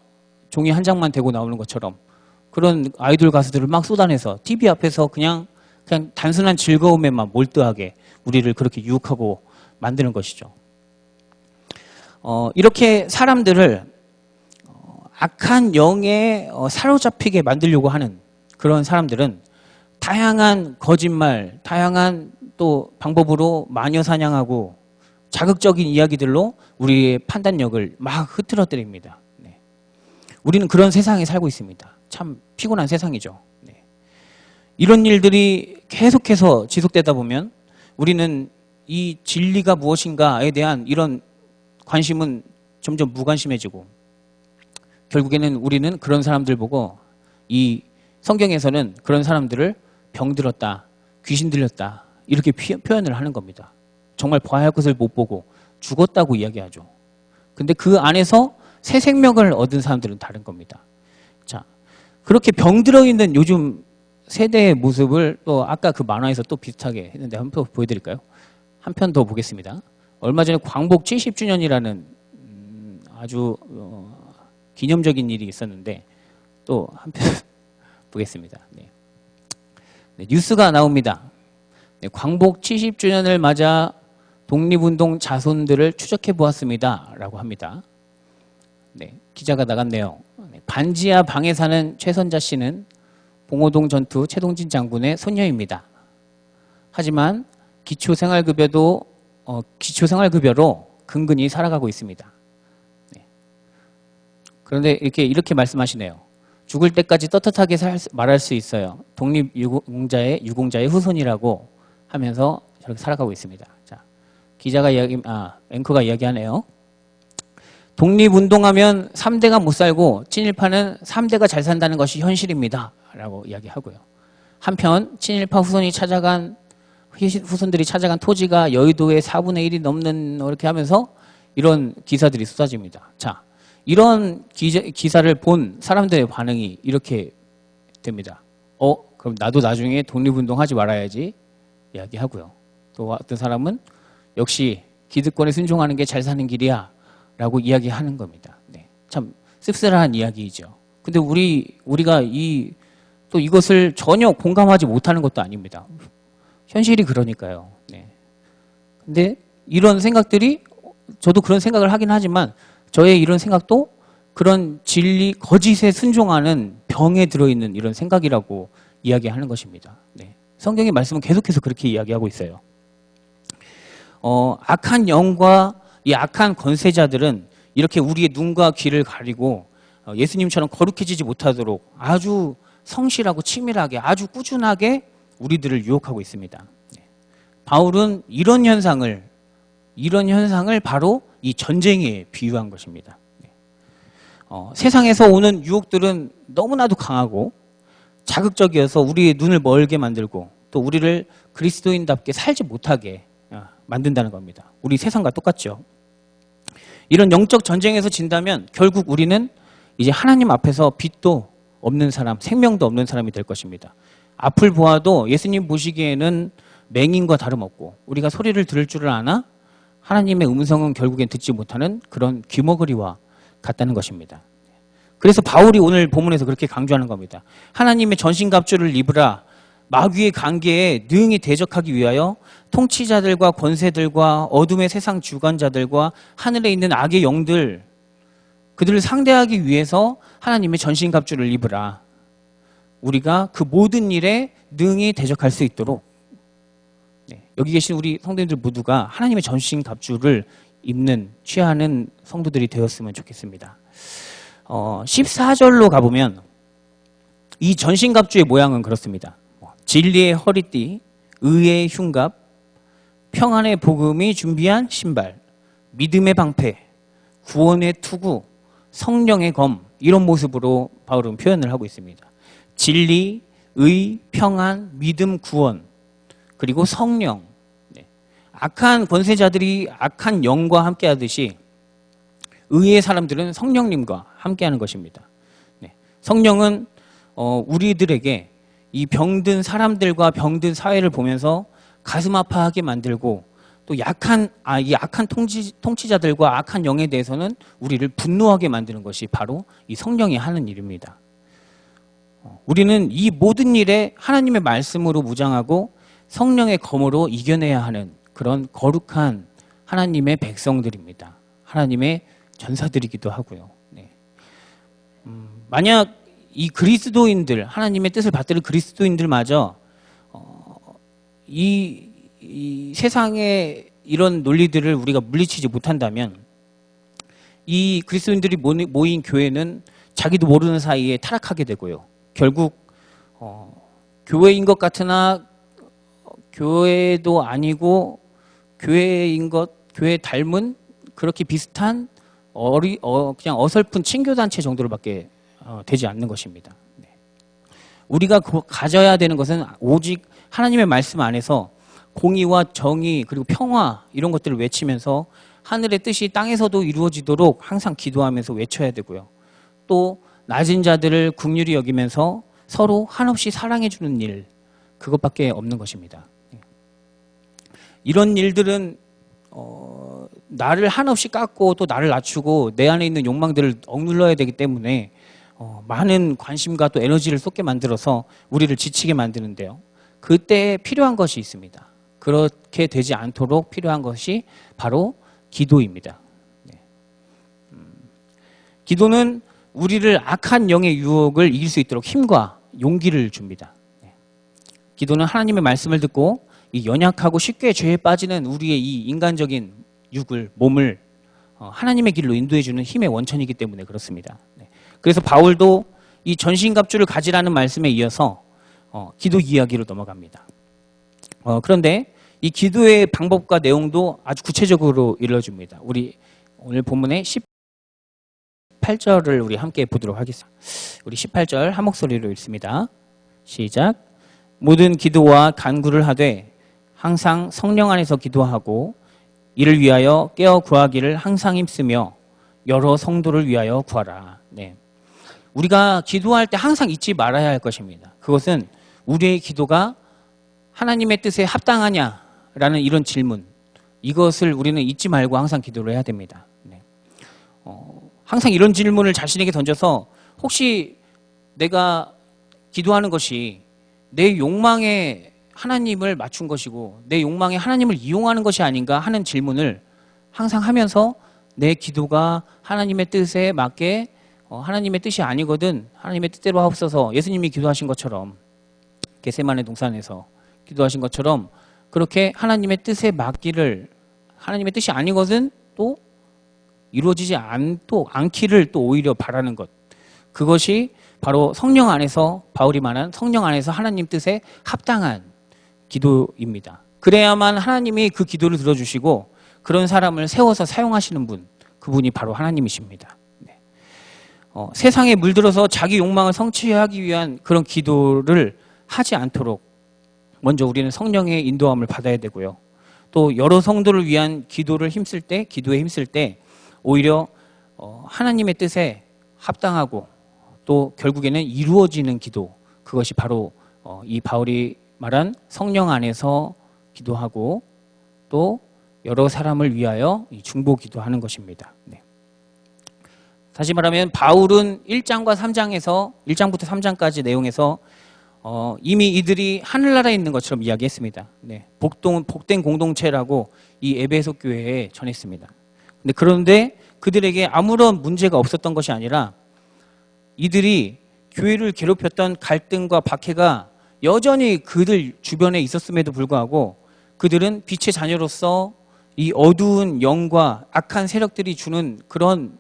종이 한 장만 대고 나오는 것처럼 그런 아이돌 가수들을 막 쏟아내서 TV 앞에서 그냥 단순한 즐거움에만 몰두하게 우리를 그렇게 유혹하고 만드는 것이죠. 이렇게 사람들을 악한 영에 사로잡히게 만들려고 하는 그런 사람들은 다양한 거짓말, 다양한 또 방법으로 마녀 사냥하고 자극적인 이야기들로 우리의 판단력을 막 흐트러뜨립니다. 네. 우리는 그런 세상에 살고 있습니다. 참 피곤한 세상이죠. 네. 이런 일들이 계속해서 지속되다 보면 우리는 이 진리가 무엇인가에 대한 이런 관심은 점점 무관심해지고 결국에는 우리는 그런 사람들 보고 이 성경에서는 그런 사람들을 병들었다, 귀신 들렸다 이렇게 표현을 하는 겁니다. 정말 봐야 할 것을 못 보고 죽었다고 이야기하죠. 근데 그 안에서 새 생명을 얻은 사람들은 다른 겁니다. 자, 그렇게 병들어 있는 요즘 세대의 모습을 또 아까 그 만화에서 또 비슷하게 했는데 한 편 보여드릴까요? 한 편 더 보겠습니다. 얼마 전에 광복 70주년이라는 아주 기념적인 일이 있었는데 또 한 편 보겠습니다. 네. 네, 뉴스가 나옵니다. 네, 광복 70주년을 맞아 독립운동 자손들을 추적해 보았습니다. 라고 합니다. 네, 기자가 나갔네요. 네, 반지하 방에 사는 최선자 씨는 봉오동 전투 최동진 장군의 손녀입니다. 하지만 기초생활급여로 근근히 살아가고 있습니다. 네. 그런데 이렇게 말씀하시네요. 죽을 때까지 떳떳하게 말할 수 있어요. 독립유공자의 후손이라고 하면서 저렇게 살아가고 있습니다. 자, 앵커가 이야기하네요. 독립운동하면 3대가 못 살고 친일파는 3대가 잘 산다는 것이 현실입니다. 라고 이야기하고요. 한편 친일파 후손들이 찾아간 토지가 여의도의 4분의 1이 넘는 이렇게 하면서 이런 기사들이 쏟아집니다. 자, 이런 기사를 본 사람들의 반응이 이렇게 됩니다. 그럼 나도 나중에 독립운동 하지 말아야지 이야기하고요. 또 어떤 사람은 역시 기득권에 순종하는 게 잘 사는 길이야 라고 이야기하는 겁니다. 네. 참 씁쓸한 이야기이죠. 근데 우리가 또 이것을 전혀 공감하지 못하는 것도 아닙니다. 현실이 그러니까요. 네. 근데 이런 생각들이 저도 그런 생각을 하긴 하지만 저의 이런 생각도 그런 진리, 거짓에 순종하는 병에 들어있는 이런 생각이라고 이야기하는 것입니다. 네. 성경의 말씀은 계속해서 그렇게 이야기하고 있어요. 악한 영과 이 악한 권세자들은 이렇게 우리의 눈과 귀를 가리고 예수님처럼 거룩해지지 못하도록 아주 성실하고 치밀하게 아주 꾸준하게 우리들을 유혹하고 있습니다. 바울은 이런 현상을 바로 이 전쟁에 비유한 것입니다. 세상에서 오는 유혹들은 너무나도 강하고 자극적이어서 우리의 눈을 멀게 만들고 또 우리를 그리스도인답게 살지 못하게 만든다는 겁니다. 우리 세상과 똑같죠. 이런 영적 전쟁에서 진다면 결국 우리는 이제 하나님 앞에서 빛도 없는 사람, 생명도 없는 사람이 될 것입니다. 앞을 보아도 예수님 보시기에는 맹인과 다름없고 우리가 소리를 들을 줄을 아나 하나님의 음성은 결국엔 듣지 못하는 그런 귀머거리와 같다는 것입니다. 그래서 바울이 오늘 본문에서 그렇게 강조하는 겁니다. 하나님의 전신갑주를 입으라. 마귀의 관계에 능히 대적하기 위하여 통치자들과 권세들과 어둠의 세상 주관자들과 하늘에 있는 악의 영들, 그들을 상대하기 위해서 하나님의 전신갑주를 입으라. 우리가 그 모든 일에 능히 대적할 수 있도록 여기 계신 우리 성도님들 모두가 하나님의 전신갑주를 입는, 취하는 성도들이 되었으면 좋겠습니다. 14절로 가보면 이 전신갑주의 모양은 그렇습니다. 진리의 허리띠, 의의 흉갑, 평안의 복음이 준비한 신발, 믿음의 방패, 구원의 투구, 성령의 검, 이런 모습으로 바울은 표현을 하고 있습니다. 진리, 의, 평안, 믿음, 구원, 그리고 성령. 악한 권세자들이 악한 영과 함께 하듯이 의의 사람들은 성령님과 함께하는 것입니다. 성령은 우리들에게 이 병든 사람들과 병든 사회를 보면서 가슴 아파하게 만들고 또 이 악한 통치자들과 악한 영에 대해서는 우리를 분노하게 만드는 것이 바로 이 성령이 하는 일입니다. 우리는 이 모든 일에 하나님의 말씀으로 무장하고 성령의 검으로 이겨내야 하는 그런 거룩한 하나님의 백성들입니다. 하나님의 전사들이기도 하고요. 만약 이 그리스도인들, 하나님의 뜻을 받들은 그리스도인들마저 이 세상의 이런 논리들을 우리가 물리치지 못한다면 이 그리스도인들이 모인 교회는 자기도 모르는 사이에 타락하게 되고요. 결국 교회인 것 같으나 교회도 아니고 교회 닮은 그렇게 비슷한 그냥 어설픈 친교단체 정도로밖에 되지 않는 것입니다. 우리가 가져야 되는 것은 오직 하나님의 말씀 안에서 공의와 정의 그리고 평화 이런 것들을 외치면서 하늘의 뜻이 땅에서도 이루어지도록 항상 기도하면서 외쳐야 되고요. 또 낮은 자들을 긍휼히 여기면서 서로 한없이 사랑해 주는 일, 그것밖에 없는 것입니다. 이런 일들은 나를 한없이 깎고 또 나를 낮추고 내 안에 있는 욕망들을 억눌러야 되기 때문에 많은 관심과 또 에너지를 쏟게 만들어서 우리를 지치게 만드는데요. 그때 필요한 것이 있습니다. 그렇게 되지 않도록 필요한 것이 바로 기도입니다. 기도는 우리를 악한 영의 유혹을 이길 수 있도록 힘과 용기를 줍니다. 기도는 하나님의 말씀을 듣고 이 연약하고 쉽게 죄에 빠지는 우리의 이 인간적인 몸을 하나님의 길로 인도해주는 힘의 원천이기 때문에 그렇습니다. 그래서 바울도 이 전신갑주를 가지라는 말씀에 이어서 기도 이야기로 넘어갑니다. 그런데 이 기도의 방법과 내용도 아주 구체적으로 일러줍니다. 우리 오늘 본문의 18절을 우리 함께 보도록 하겠습니다. 우리 18절 한 목소리로 읽습니다. 시작. 모든 기도와 간구를 하되 항상 성령 안에서 기도하고 이를 위하여 깨어 구하기를 항상 힘쓰며 여러 성도를 위하여 구하라. 우리가 기도할 때 항상 잊지 말아야 할 것입니다. 그것은 우리의 기도가 하나님의 뜻에 합당하냐라는 이런 질문, 이것을 우리는 잊지 말고 항상 기도를 해야 됩니다. 항상 이런 질문을 자신에게 던져서 혹시 내가 기도하는 것이 내 욕망에 하나님을 맞춘 것이고 내 욕망에 하나님을 이용하는 것이 아닌가 하는 질문을 항상 하면서 내 기도가 하나님의 뜻에 맞게 하나님의 뜻이 아니거든 하나님의 뜻대로 하옵소서, 예수님이 기도하신 것처럼 겟세마네 동산에서 기도하신 것처럼 그렇게 하나님의 뜻에 맞기를, 하나님의 뜻이 아니거든 또 이루어지지 않기를 또 오히려 바라는 것, 그것이 바로 성령 안에서, 바울이 말한 성령 안에서 하나님 뜻에 합당한 기도입니다. 그래야만 하나님이 그 기도를 들어주시고 그런 사람을 세워서 사용하시는 분, 그분이 바로 하나님이십니다. 세상에 물들어서 자기 욕망을 성취하기 위한 그런 기도를 하지 않도록 먼저 우리는 성령의 인도함을 받아야 되고요. 또 여러 성도를 위한 기도에 힘쓸 때 오히려 하나님의 뜻에 합당하고 또 결국에는 이루어지는 기도, 그것이 바로 이 바울이 말한 성령 안에서 기도하고 또 여러 사람을 위하여 중보 기도하는 것입니다. 네. 다시 말하면 바울은 1장과 3장에서 1장부터 3장까지 내용에서 이미 이들이 하늘나라에 있는 것처럼 이야기했습니다. 네. 복된 공동체라고 이 에베소 교회에 전했습니다. 그런데 그들에게 아무런 문제가 없었던 것이 아니라 이들이 교회를 괴롭혔던 갈등과 박해가 여전히 그들 주변에 있었음에도 불구하고 그들은 빛의 자녀로서 이 어두운 영과 악한 세력들이 주는 그런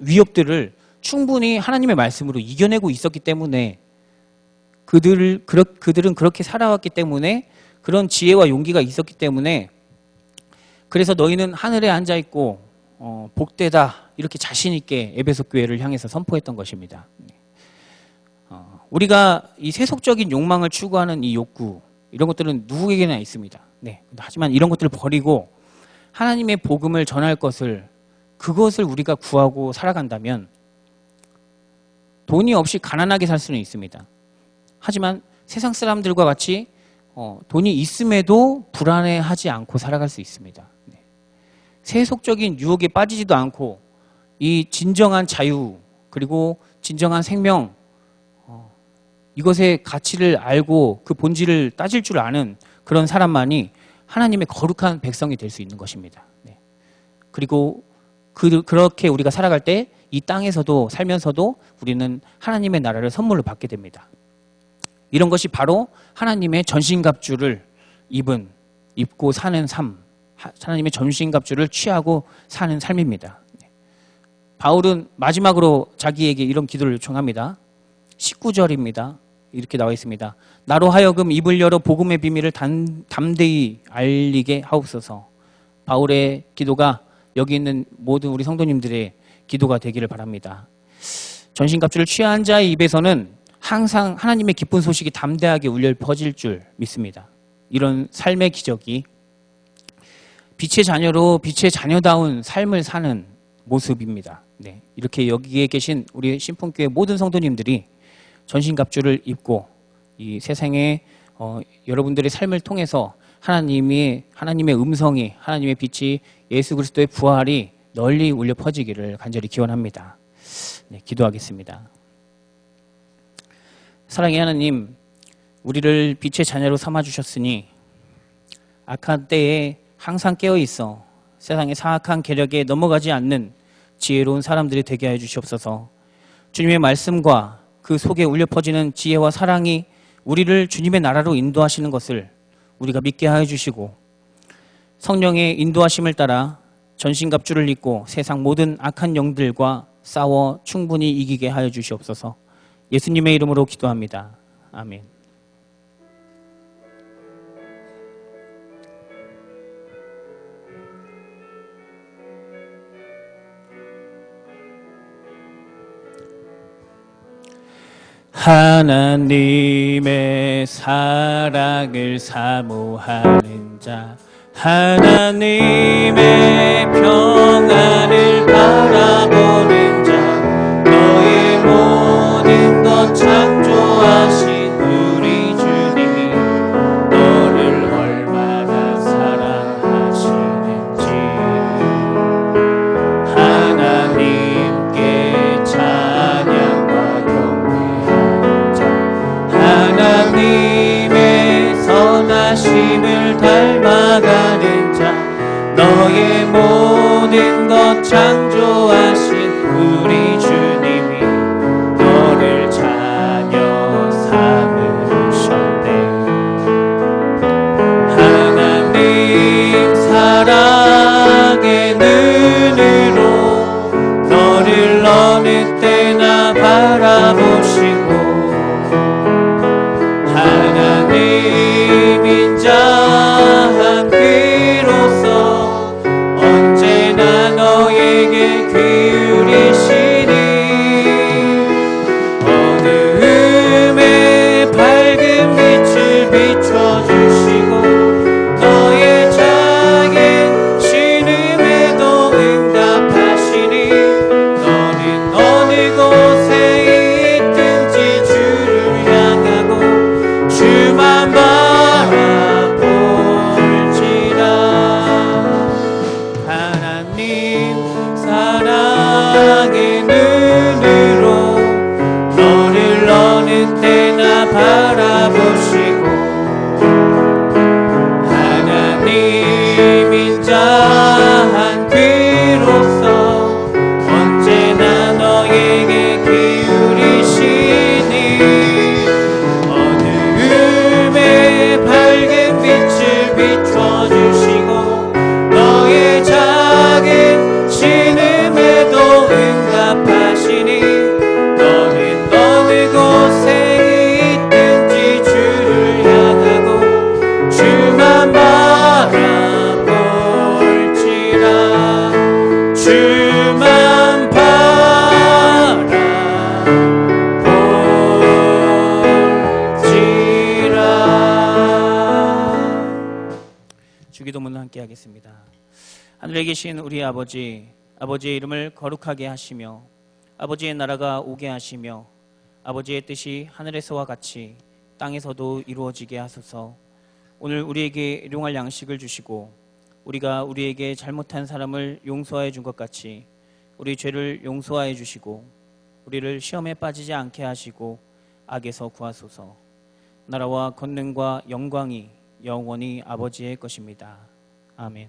위협들을 충분히 하나님의 말씀으로 이겨내고 있었기 때문에 그들은 그렇게 살아왔기 때문에 그런 지혜와 용기가 있었기 때문에 그래서 너희는 하늘에 앉아있고 복되다 이렇게 자신 있게 에베소 교회를 향해서 선포했던 것입니다. 우리가 이 세속적인 욕망을 추구하는 이 욕구 이런 것들은 누구에게나 있습니다. 네. 하지만 이런 것들을 버리고 하나님의 복음을 전할 그것을 우리가 구하고 살아간다면 돈이 없이 가난하게 살 수는 있습니다. 하지만 세상 사람들과 같이 돈이 있음에도 불안해하지 않고 살아갈 수 있습니다. 네. 세속적인 유혹에 빠지지도 않고 이 진정한 자유 그리고 진정한 생명 이것의 가치를 알고 그 본질을 따질 줄 아는 그런 사람만이 하나님의 거룩한 백성이 될 수 있는 것입니다. 네. 그리고 그렇게 우리가 살아갈 때 이 땅에서도 살면서도 우리는 하나님의 나라를 선물로 받게 됩니다. 이런 것이 바로 하나님의 전신갑주를 입고 사는 삶, 하나님의 전신갑주를 취하고 사는 삶입니다. 바울은 마지막으로 자기에게 이런 기도를 요청합니다. 19절입니다. 이렇게 나와 있습니다. 나로 하여금 입을 열어 복음의 비밀을 담대히 알리게 하옵소서. 바울의 기도가 여기 있는 모든 우리 성도님들의 기도가 되기를 바랍니다. 전신갑주를 취한 자의 입에서는 항상 하나님의 기쁜 소식이 담대하게 울려 퍼질 줄 믿습니다. 이런 삶의 기적이 빛의 자녀로 빛의 자녀다운 삶을 사는 모습입니다. 네, 이렇게 여기에 계신 우리 신풍교회 모든 성도님들이 전신갑주를 입고 이 세상에 여러분들의 삶을 통해서 하나님의 음성이 하나님의 빛이 예수 그리스도의 부활이 널리 울려 퍼지기를 간절히 기원합니다. 네, 기도하겠습니다. 사랑의 하나님, 우리를 빛의 자녀로 삼아주셨으니 악한 때에 항상 깨어있어 세상의 사악한 계략에 넘어가지 않는 지혜로운 사람들이 되게 해 주시옵소서. 주님의 말씀과 그 속에 울려 퍼지는 지혜와 사랑이 우리를 주님의 나라로 인도하시는 것을 우리가 믿게 하여 주시고 성령의 인도하심을 따라 전신갑주를 입고 세상 모든 악한 영들과 싸워 충분히 이기게 하여 주시옵소서. 예수님의 이름으로 기도합니다. 아멘. 하나님의 사랑을 사모하는 자, 하나님의 평안을 바라보는 자, 너의 모든 것 창조하신 우리 주님이 너를 얼마나 사랑하시는지 하나님께 찬양과 경배하는 자, 하나님의 선하심을 닮아가는 자, 너의 모든 것 창조하신 우리 주님이 너를 자녀 삼으셨네. 하나님 사랑의 눈으로 너를 어느 때나 바라보시고 하나님인 자 한 귀로서 언제나 너에게 기울이시니 어두움에 밝은 빛을 비춰주시고 너의 작은 신음에도 응답하시니 너는 어느 곳에 사랑의 눈으로 너를 어느 때나 바라보시고 하나님인 자 비로소 언제나 너에게 기울이시니 어두움에 밝은 빛을 비춰주시고 너의 작은 신음에도 응답하시니 너는 어느 곳에 있든지 주를 향하고 주만 바라볼지라 주만 바라볼지라. 주기도문을 함께 하겠습니다. 하늘에 계신 우리 아버지, 아버지의 이름을 거룩하게 하시며 아버지의 나라가 오게 하시며 아버지의 뜻이 하늘에서와 같이 땅에서도 이루어지게 하소서. 오늘 우리에게 일용할 양식을 주시고 우리가 우리에게 잘못한 사람을 용서해 준 것 같이 우리 죄를 용서해 주시고 우리를 시험에 빠지지 않게 하시고 악에서 구하소서. 나라와 권능과 영광이 영원히 아버지의 것입니다. 아멘.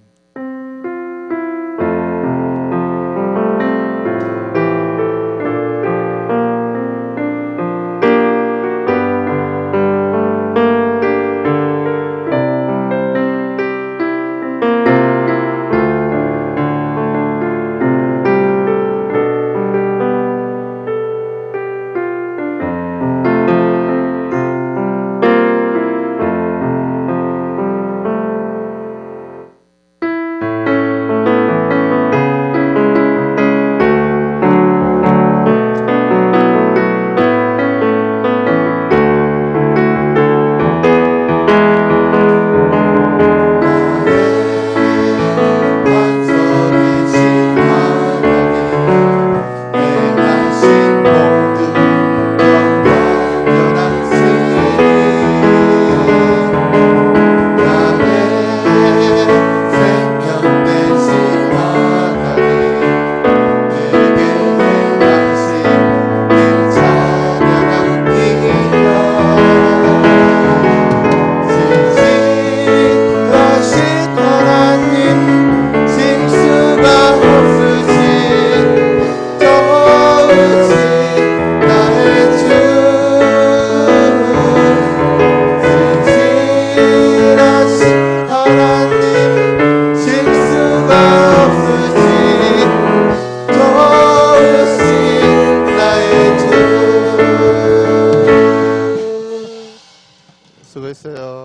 수고했어요.